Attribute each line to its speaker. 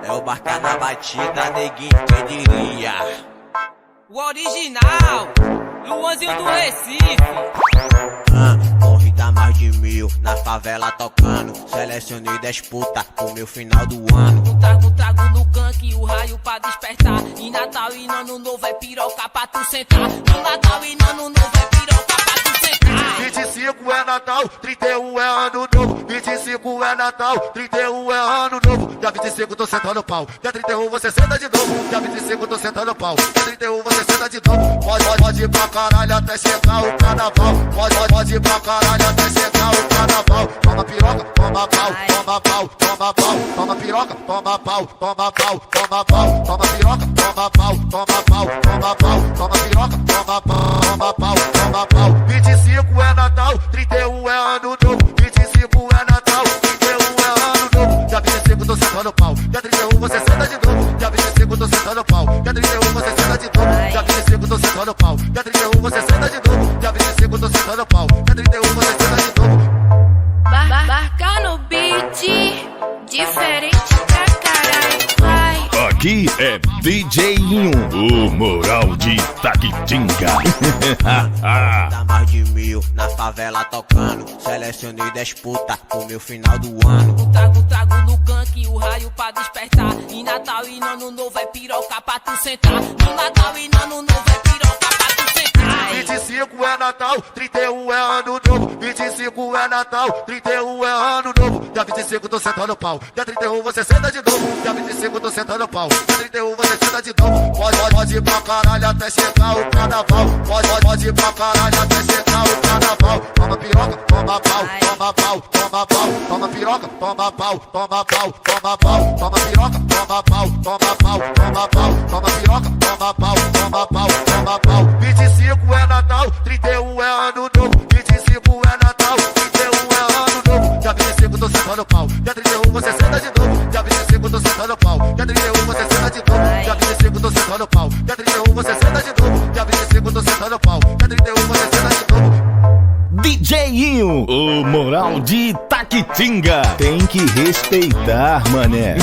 Speaker 1: É o Barca na batida, neguinho, quem diria?
Speaker 2: O original, Luanzinho do Recife.
Speaker 1: Corrida mais de 1000, na favela tocando. Selecionei 10 puta pro meu final do ano.
Speaker 2: Trago no canque, o raio pra despertar. E Natal e Ano Novo é piroca pra tu sentar. No Natal e Ano Novo é piroca pra tu sentar.
Speaker 3: 25 é Natal, 31 é Ano Novo. 25 é Natal, 31 é Ano Novo. Dia 25 tô sentando pau, dia 31 você senta de novo. Dia 25 tô sentando pau, dia 31 você senta de novo. Pode ir pra caralho até chegar o carnaval. Pode ir pra caralho até chegar o carnaval. Toma piroca, toma pau, toma pau, toma pau. Toma piroca, toma pau, toma pau, toma pau. Toma piroca, toma pau, toma pau, toma pau. Toma piroca, toma pau, toma pau, toma pau. 25 é Natal, 31 é Ano Novo. 25 é Natal, 31 é Ano Novo. Dia 25 tô sentando pau, dia 31 você senta de novo. Dia 25 tô sentando pau, dia 31 você senta de novo. Dia 25 tô sentando pau, dia 31 você senta de novo. Dia 25 tô sentando pau, dia 31 você senta de novo.
Speaker 4: Barca no beat, diferente pra caralho, vai.
Speaker 5: Aqui é DJinho, o moral de Taquitinga.
Speaker 1: Corrida mais de 1000, na favela tocando. Selecionei 10 puta pro meu final do ano.
Speaker 2: Trago no canque, o raio pra despertar. E Natal e Ano Novo é piroca pra tu sentar. No Natal e Ano Novo é piroca pra tu sentar.
Speaker 3: 25 é Natal, 31 é Ano Novo. 25 é Natal, 31 é Ano Novo. Dia 25 tô sentando pau, dia 31 você senta de novo. Dia 25 tô sentando pau, dia 31 você senta de novo. Pode ir pra caralho até chegar o carnaval. Pode ir pra caralho até chegar o carnaval. Toma piroca, toma pau, toma pau, toma pau. Toma piroca, toma pau, toma pau, toma pau. Toma piroca, toma pau, toma pau, toma pau. Toma piroca, toma pau, toma pau, toma pau. 25 é Natal, 31 é Ano Novo. 25 é Natal, 31 é Ano Novo. Dia 25 tô sentando pau, dia 31 você senta de novo. Dia 25 tô sentando pau, dia 31 você senta de novo. Dia 25 tô sentando pau, dia 31 você senta de novo. Dia 25 tô sentando pau, dia 31 você senta de novo.
Speaker 5: DJinho, o moral de Taquitinga. Tem que respeitar, mané.